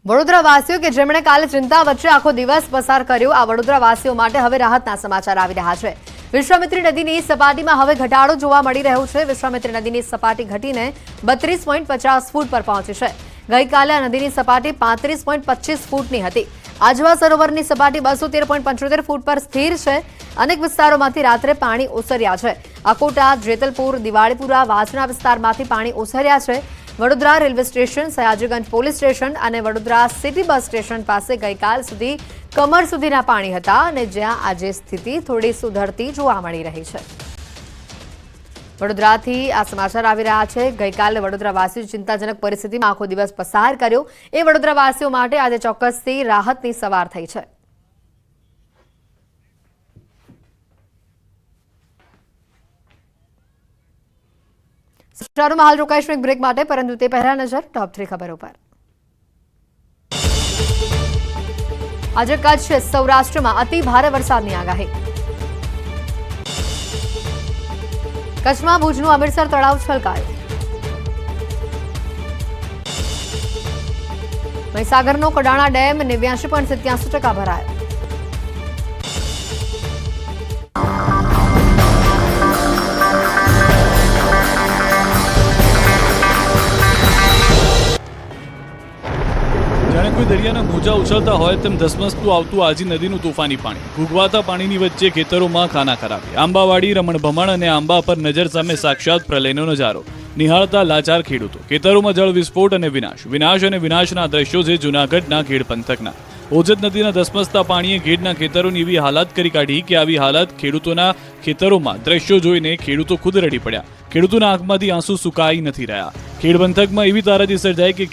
વડોદરાવાસીઓ કે જેમણે કાલે ચિંતા વચ્ચે આખો દિવસ પસાર કર્યો, આ વડોદરાવાસીઓ માટે હવે રાહતના સમાચાર આવી રહ્યા છે। વિશ્વામિત્રી નદીની સપાટીમાં હવે ઘટાડો જોવા મળી રહ્યો છે। વિશ્વામિત્રી નદીની સપાટી ઘટીને 32.50 ફૂટ પર પહોંચી છે। ગઈકાલે આ નદીની સપાટી 35.25 ફૂટની હતી। આજવા સરોવરની સપાટી 213.75 ફૂટ પર સ્થિર છે। અનેક વિસ્તારોમાંથી રાત્રે પાણી ઓસર્યા છે। અકોટા, જેતલપુર, દિવાળીપુરા, વાસણા વિસ્તારમાંથી પાણી ઓસર્યા છે। Vadodara railway station, Sayajiganj police station અને વડોદરા સિટી બસ સ્ટેશન પાસે ગઈકાલ સુધી કમર સુધીના પાણી હતા અને જ્યાં આજે સ્થિતિ થોડી સુધરતી જોવા મળી રહી છે। વડોદરાથી આ સમાચાર આવી રહ્યા છે। ગઈકાલે વડોદરાવાસીઓ ચિંતાજનક પરિસ્થિતિમાં આખો દિવસ પસાર કર્યો, એ વડોદરાવાસીઓ માટે આજે ચોક્કસથી રાહતની સવાર થઈ છે। શહેરોમાં હાલ રોકાઈશું એક બ્રેક માટે, પરંતુ તે પહેલા નજર ટોપ 3 ખબરો પર। આજે કચ્છ, સૌરાષ્ટ્રમાં અતિ ભારે વરસાદની આગાહી। કચ્છમાં ભુજનું અમીરસર તળાવ છલકાયું। મહીસાગરનો કડાણા ડેમ 89.87% ભરાયો। જાણે કોઈ દરિયાના મોજા ઉછળતા હોય તેમ ધસમસતું આવતું આજી નદીનું તોફાની પાણી, ભૂગવાતા પાણીની વચ્ચે ખેતરોમાં ખાના ખરાબી, આંબાવાડી, રમણ ભમણ અને આંબા પર નજર સામે સાક્ષાત પ્રલયનો નજારો નિહાળતા લાચાર ખેડૂતો, ખેતરોમાં જળ વિસ્ફોટ અને વિનાશ અને વિનાશના દ્રશ્યો છે જૂનાગઢના ખેડ પંથકના। ઓજત નદીના ધસમસતા પાણીએ ખેડના ખેતરોની એવી હાલત કરી કાઢી કે આવી હાલત ખેડૂતોના ખેતરોમાં દ્રશ્યો જોઈને ખેડૂતો ખુદ રડી પડ્યા। ખેડૂતોના આંખમાંથી આંસુ સુકાઈ નથી રહ્યા। ખેડ પંથકમાં એવી તારાજી સર્જાઈ કે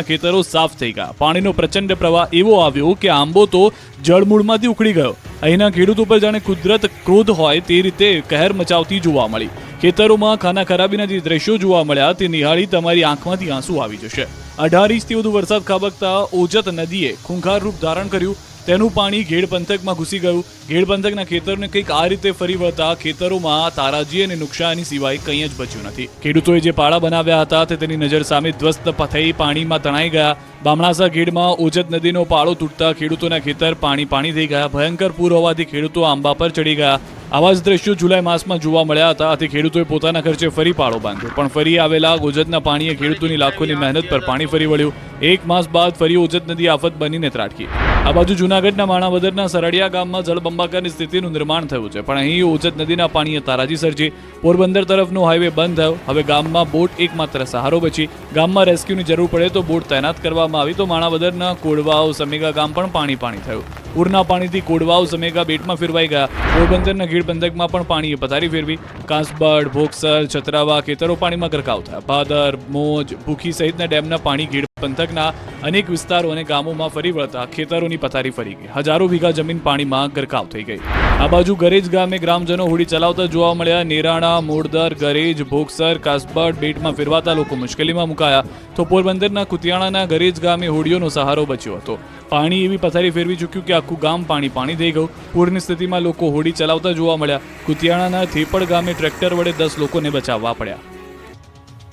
ખેતરો સાફ થઈ ગયા। પાણીનો પ્રચંડ પ્રવાહ એવો આવ્યો કે આંબો તો જળમૂળમાંથી ઉખડી ગયો। અહીંના ખેડૂતો પર જાણે કુદરત ક્રોધ હોય તે રીતે કહેર મચાવતી જોવા મળી। ખેતરોમાં ખાના ખરાબીના જે દ્રશ્યો જોવા મળ્યા તે નિહાળી તમારી આંખમાંથી આંસુ આવી જશે। 18 ઇંચથી વધુ વરસાદ ખાબકતા ઓજત નદીએ ખૂંખાર રૂપ ધારણ કર્યું। તેનું પાણી ઘેડ પંથકમાં ઘૂસી ગયું। ઘેડ પંથકના ખેતરને કંઈક આ રીતે ફરી વળતા ખેતરોમાં તારાજી અને નુકસાની સિવાય કંઈ જ બચ્યું નથી। ખેડૂતોએ જે પાળા બનાવ્યા હતા તે તેની નજર સામે ધ્વસ્ત થઈ પાણીમાં તણાઈ ગયા। બામણાસા ઘેડમાં ઓજત નદીનો પાળો તૂટતા ખેડૂતોના ખેતર પાણી થઈ ગયા। ભયંકર પૂર હોવાથી ખેડૂતો આંબા પર ચડી ગયા। આવા જ દ્રશ્યો જુલાઈ માસમાં જોવા મળ્યા હતા। આથી ખેડૂતોએ પોતાના ખર્ચે ફરી પાળો બાંધ્યો, પણ ફરી આવેલા ઓજતના પાણીએ ખેડૂતોની લાખોની મહેનત પર પાણી ફરી વળ્યું। એક માસ બાદ ફરી ઓજત નદી આફત બનીને ત્રાટકી। આ બાજુ જૂનાગઢના માણાવદરના સરડિયા ગામમાં જળબંબાકારની સ્થિતિનું નિર્માણ થયું છે, પણ અહીં ઓજત નદીના પાણીએ તારાજી સર્જી। પોરબંદર તરફનો હાઈવે બંધ થયો। હવે ગામમાં બોટ એકમાત્ર સહારો બચી। ગામમાં રેસ્ક્યુની જરૂર પડે તો બોટ તૈનાત કરવામાં આવી તો માણાવદરના કોડવાવ, સમેગા ગામ પણ પાણી થયું। પૂરના પાણીથી કોડવાવ, સમેગા બેટમાં ફેરવાઈ ગયા। પોરબંદરના ખેડ પંથકમાં પણ પાણીએ પથારી ફેરવી। કાંસબડ, ભોગસર, છત્રાવા ખેતરો પાણીમાં ગરકાવ થયા। ભાદર, મોજ, ભૂખી સહિતના ડેમના પાણી ખેડ પંથકના અનેક વિસ્તારો અને ગામોમાં ફરી વળતા ખેતરોની પથારી ફરી ગઈ। હજારો વીઘા જમીન પાણીમાં ગરકાવ થઈ ગઈ। આ બાજુ ગરેજ ગામે ગ્રામજનો હોડી ચલાવતા જોવા મળ્યા। નેરાણા, મોડદર, ગરેજ, ભોગસર, કાસબડ બેટમાં ફેરવાતા લોકો મુશ્કેલીમાં મુકાયા તો પોરબંદરના કુતિયાણાના ગરેજ ગામે હોડીઓનો સહારો બચ્યો હતો। પાણી એવી પથારી ફેરવી ચૂક્યું કે આખું ગામ પાણી થઈ ગયું। પૂરની સ્થિતિમાં લોકો હોડી ચલાવતા જોવા મળ્યા। કુતિયાણાના થેપડ ગામે ટ્રેક્ટર વડે 10 લોકોને બચાવવા પડ્યા।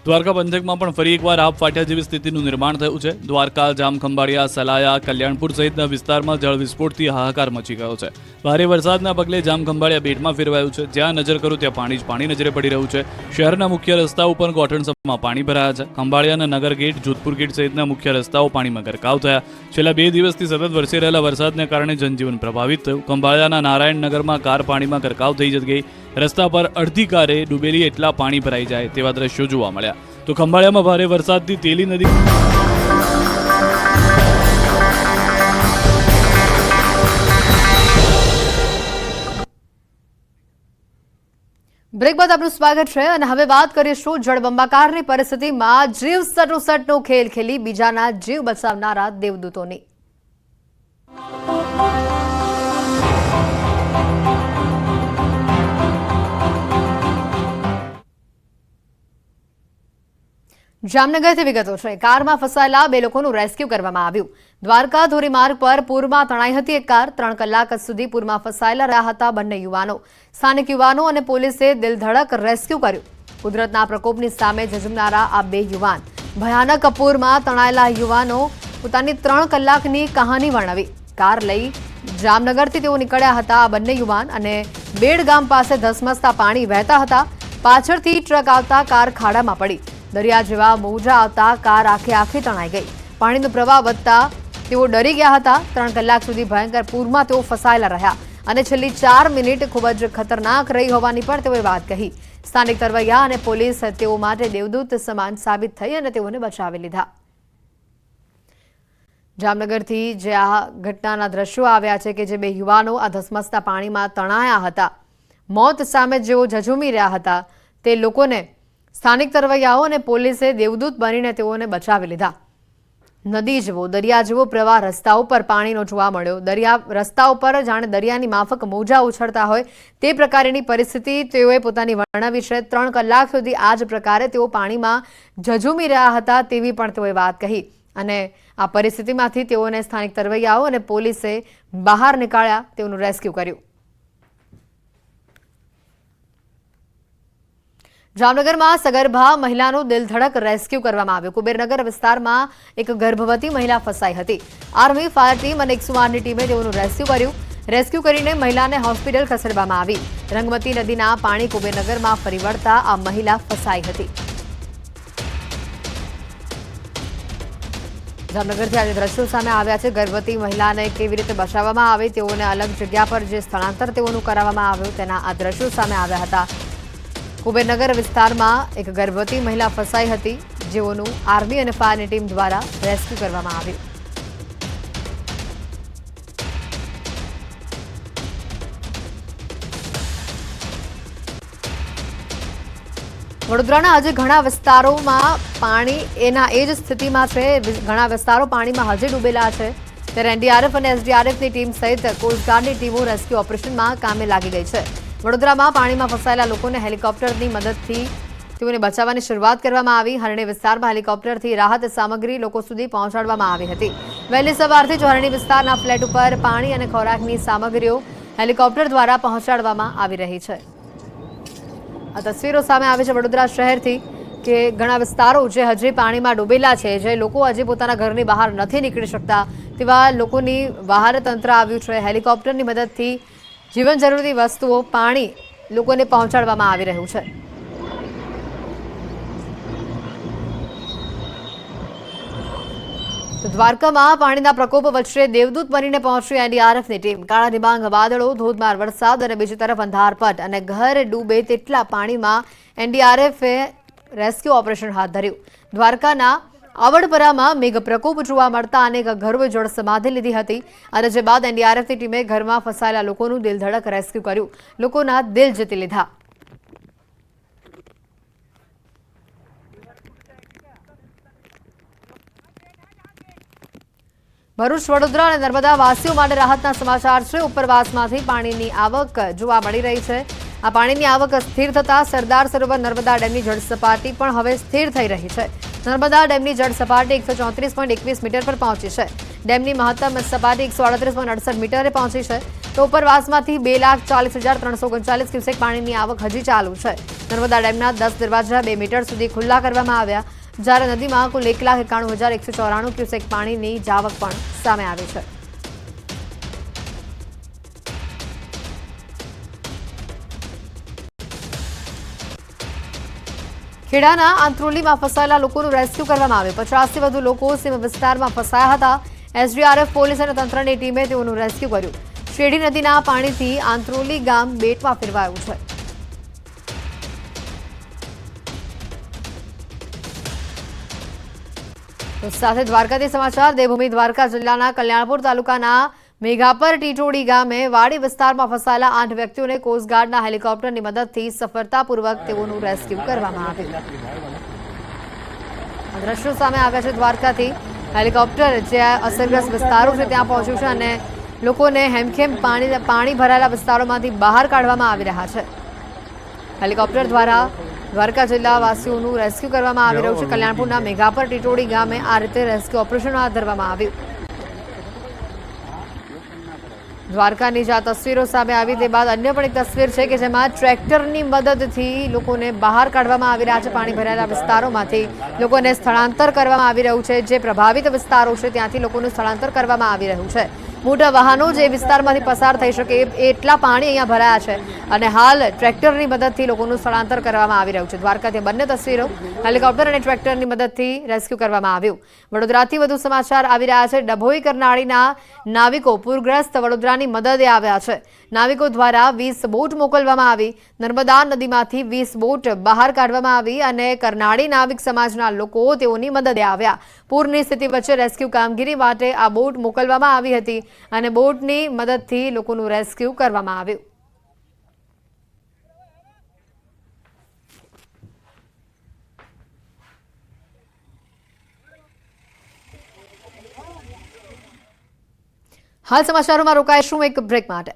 દ્વારકા પંથકમાં પણ ફરી એકવાર આબ ફાટ્યા જેવી સ્થિતિનું નિર્માણ થયું છે। દ્વારકા, જામખંભાળિયા, સલાયા, કલ્યાણપુર સહિતના વિસ્તારમાં જળ વિસ્ફોટથી હાહાકાર મચી ગયો છે। ભારે વરસાદના પગલે જામખંભાળિયા બેટમાં ફેરવાયું છે। જ્યાં નજર કરું ત્યાં પાણી નજરે પડી રહ્યું છે। શહેરના મુખ્ય રસ્તાઓ પર ગોઠણસભામાં પાણી ભરાયા છે। ખંભાળિયાના નગર ગેટ, જોધપુર ગેટ સહિતના મુખ્ય રસ્તાઓ પાણીમાં ગરકાવ થયા। છેલ્લા 2 દિવસથી સતત વરસી રહેલા વરસાદને કારણે જનજીવન પ્રભાવિત થયું। ખંભાળિયાના નારાયણનગરમાં કાર પાણીમાં ગરકાવ થઈ ગઈ। રસ્તા પર અડધી કારે ડૂબેલી એટલા પાણી ભરાઈ જાય તેવા દ્રશ્યો જોવા મળ્યા। તો ખંભાળિયામાં ભારે વરસાદથી તેલી નદી બ્રેક બાદ આપનું સ્વાગત છે અને હવે વાત કરીશું જળબંબાકારની પરિસ્થિતિમાં જીવ સટોસટનો ખેલ ખેલી બીજાના જીવ બચાવનારા દેવદૂતોની। જામનગરથી વિગતો છે। કારમાં ફસાયેલા 2 લોકોનું રેસ્ક્યુ કરવામાં આવ્યું। દ્વારકા ધોરીમાર્ગ પર પૂરમાં તણાઈ હતી એક કાર। 3 કલાક સુધી પૂરમાં ફસાયેલા રહ્યા હતા બંને યુવાનો। સ્થાનિક યુવાનો અને પોલીસે દિલધડક રેસ્ક્યુ કર્યું। કુદરતના પ્રકોપની સામે ઝઝુમનારા આ 2 યુવાન। ભયાનક પૂરમાં તણાયેલા યુવાનો પોતાની 3 કલાકની કહાની વર્ણવી. કાર લઈ જામનગરથી તેઓ નીકળ્યા હતા. આ બંને યુવાન અને બેડ ગામ પાસે ધસમસતા પાણી વહેતા હતા. પાછળથી ટ્રક આવતા કાર ખાડામાં પડી. દરિયા જેવા મોજા આવતા કાર આખે તણાઈ ગઈ. પાણીનો પ્રવાહ વધતા તેઓ ડરી ગયા હતા. 3 કલાક સુધી ભયંકર પૂરમાં તેઓ ફસાયેલા રહ્યા અને છેલ્લી 4 મિનિટ ખૂબ જ ખતરનાક રહી હોવાની પણ તેઓએ વાત કહી. સ્થાનિક તરવૈયા અને પોલીસ તેઓ માટે દેવદૂત સમાન સાબિત થઈ અને તેઓને બચાવી લીધા. જામનગરથી જે આ ઘટનાના દ્રશ્યો આવ્યા છે કે જે બે યુવાનો આ ધસમસતા પાણીમાં તણાયા હતા, મોત સામે જેઓ ઝઝૂમી રહ્યા હતા, તે લોકોને સ્થાનિક તરવૈયાઓ અને પોલીસે દેવદૂત બનીને તેઓને બચાવી લીધા. નદી જેવો દરિયા જેવો પ્રવાહ રસ્તા ઉપર પાણીનો જોવા મળ્યો. રસ્તા ઉપર જાણે દરિયાની માફક મોજા ઉછળતા હોય તે પ્રકારની પરિસ્થિતિ તેઓએ પોતાની વર્ણવી છે. 3 કલાક સુધી આ જ પ્રકારે તેઓ પાણીમાં ઝઝૂમી રહ્યા હતા તેવી પણ તેઓએ વાત કહી અને આ પરિસ્થિતિમાંથી તેઓને સ્થાનિક તરવૈયાઓ અને પોલીસે બહાર નીકાળ્યા, તેઓનું રેસ્ક્યુ કર્યું. જામનગરમાં સગર્ભા મહિલાનું દિલધડક રેસ્ક્યુ કરવામાં આવ્યું. કુબેરનગર વિસ્તારમાં એક ગર્ભવતી મહિલા ફસાઈ હતી. આર્મી, ફાયર ટીમ અને 108ની ટીમે તેઓનું રેસ્ક્યુ કર્યું. રેસ્ક્યુ કરીને મહિલાને હોસ્પિટલ ખસેડવામાં આવી. રંગમતી નદીના પાણી કુબેરનગરમાં ફરી વળતા આ મહિલા ફસાઈ હતી. જામનગરથી આજે દ્રશ્યો સામે આવ્યા છે. ગર્ભવતી મહિલાને કેવી રીતે બચાવવામાં આવી, તેઓને અલગ જગ્યા પર જે સ્થળાંતર તેઓનું કરવામાં આવ્યું તેના આ દ્રશ્યો સામે આવ્યા હતા. કુબેરનગર વિસ્તારમાં એક ગર્ભવતી મહિલા ફસાઈ હતી, જેઓનું આર્મી અને ફાયરની ટીમ દ્વારા રેસ્ક્યુ કરવામાં આવ્યું. વડોદરાના આજે ઘણા વિસ્તારોમાં પાણી એના એ જ સ્થિતિમાં છે. ઘણા વિસ્તારો પાણીમાં હજી ડૂબેલા છે. ત્યારે એનડીઆરએફ અને એસડીઆરએફની ટીમ સહિત કોસ્ટગાર્ડની ટીમો રેસ્ક્યુ ઓપરેશનમાં કામે લાગી ગઈ છે. વડોદરામાં પાણીમાં ફસાયેલા લોકોને હેલિકોપ્ટરની મદદથી તેઓને બચાવવાની શરૂઆત કરવામાં આવી. હરણી વિસ્તારમાં હેલિકોપ્ટરથી રાહત સામગ્રી લોકો સુધી પહોંચાડવામાં આવી હતી. વહેલી સવારથી જ હરણી વિસ્તારના ફ્લેટ ઉપર પાણી અને ખોરાકની સામગ્રીઓ હેલિકોપ્ટર દ્વારા પહોંચાડવામાં આવી રહી છે. આ તસવીરો સામે આવે છે વડોદરા શહેરથી કે ઘણા વિસ્તારો જે હજી પાણીમાં ડૂબેલા છે, જે લોકો હજી પોતાના ઘરની બહાર નથી નીકળી શકતા, તેવા લોકોની બહાર તંત્ર આવ્યું છે. હેલિકોપ્ટરની મદદથી જીવન જરૂરી વસ્તુઓ, પાણી લોકોને પહોંચાડવામાં આવી રહ્યું છે. તો દ્વારકામાં પાણીના પ્રકોપ વચ્ચે દેવદૂત બનીને પહોંચી એનડીઆરએફની ટીમ. કાળા ડિબાંગ વાદળો, ધોધમાર વરસાદ અને બીજી તરફ અંધારપટ અને ઘર ડૂબે તેટલા પાણીમાં એનડીઆરએફે રેસ્ક્યુ ઓપરેશન હાથ ધર્યું. દ્વારકાના આવડપરામાં મેઘ પ્રકોપ જોવા મળતા અનેક ઘરોએ જળ સમાધિ લીધી હતી અને જે બાદ એનડીઆરએફની ટીમે ઘરમાં ફસાયેલા લોકોનું દિલધડક રેસ્ક્યુ કર્યું, લોકોના દિલ જીતી લીધા. ભરૂચ, વડોદરા અને નર્મદા વાસીઓ માટે રાહતના સમાચાર છે. ઉપરવાસમાંથી પાણીની આવક જોવા મળી રહી છે. આ પાણીની આવક સ્થિર થતા સરદાર સરોવર નર્મદા ડેમની જળસપાટી પણ હવે સ્થિર થઈ રહી છે. નર્મદા ડેમની જળસપાટી 134.21 મીટર પર પહોંચી છે. ડેમની મહત્તમ સપાટી 138.68 મીટરે પહોંચી છે. તો ઉપરવાસમાંથી 2,40,339 ક્યુસેક પાણીની આવક હજી ચાલુ છે. નર્મદા ડેમના 10 દરવાજા 2 મીટર સુધી ખુલ્લા કરવામાં આવ્યા, જ્યારે નદીમાં કુલ 1,91,194 ક્યુસેક પાણીની જાવક પણ સામે આવી છે. ખેડાના આંત્રોલીમાં ફસાયેલા લોકોનું રેસ્ક્યુ કરવામાં આવ્યું. 50થી વધુ લોકો સીમ વિસ્તારમાં ફસાયા હતા. એસડીઆરએફ, પોલીસ અને તંત્રની ટીમે તેઓનું રેસ્ક્યુ કર્યું. શેરડી નદીના પાણીથી આંત્રોલી ગામ બેટમાં ફેરવાયું છે. તો સાથે દ્વારકાથી સમાચાર. દેવભૂમિ દ્વારકા જિલ્લાના કલ્યાણપુર તાલુકાના મેઘાપર ટીટોડી ગામે વાડી વિસ્તારમાં ફસાયેલા 8 વ્યક્તિઓને કોસ્ટગાર્ડના હેલિકોપ્ટરની મદદથી સફળતાપૂર્વક તેઓનું રેસ્ક્યુ કરવામાં આવ્યું. દ્રશ્યો સામે આવ્યા છે દ્વારકાથી. હેલિકોપ્ટર જે અસરગ્રસ્ત વિસ્તારો છે ત્યાં પહોંચ્યું છે અને લોકોને હેમખેમ પાણી ભરાયેલા વિસ્તારોમાંથી બહાર કાઢવામાં આવી રહ્યા છે. હેલિકોપ્ટર દ્વારા દ્વારકા જિલ્લાવાસીઓનું રેસ્ક્યુ કરવામાં આવી રહ્યું છે. કલ્યાણપુરના મેઘાપર ટીટોડી ગામે આ રીતે રેસ્ક્યુ ઓપરેશન હાથ ધરવામાં આવ્યું. દ્વારકાની જે આ તસવીરો સામે આવી તે બાદ અન્ય પણ એક તસવીર છે કે જેમાં ટ્રેક્ટરની મદદથી લોકોને બહાર કાઢવામાં આવી રહ્યા છે. પાણી ભરાયેલા વિસ્તારોમાંથી લોકોને સ્થળાંતર કરવામાં આવી રહ્યું છે. જે પ્રભાવિત વિસ્તારો છે ત્યાંથી લોકોનું સ્થળાંતર કરવામાં આવી રહ્યું છે. મોટા વાહનો જે વિસ્તારમાંથી પસાર થઈ શકે એટલા પાણી અહીંયા ભરાયા છે અને હાલ ટ્રેક્ટરની મદદથી લોકોનું સ્થળાંતર કરવામાં આવી રહ્યું છે. દ્વારકાથી બંને તસવીરો હેલિકોપ્ટર અને ટ્રેક્ટરની મદદથી રેસ્ક્યુ કરવામાં આવ્યું. વડોદરાથી વધુ સમાચાર આવી રહ્યા છે. ડભોઈ કરનાળીના નાવિકો પૂરગ્રસ્ત વડોદરાની મદદે આવ્યા છે. નાવિકો દ્વારા 20 બોટ મોકલવામાં આવી. નર્મદા નદીમાંથી 20 બોટ બહાર કાઢવામાં આવી અને કરનાળી નાવિક સમાજના લોકો તેઓની મદદે આવ્યા. પૂરની સ્થિતિ વચ્ચે રેસ્ક્યુ કામગીરી માટે આ બોટ મોકલવામાં આવી હતી અને બોટની મદદથી લોકોનું રેસ્ક્યુ કરવામાં આવ્યું. હાલ સમાચારોમાં રોકાઈશું એક બ્રેક માટે.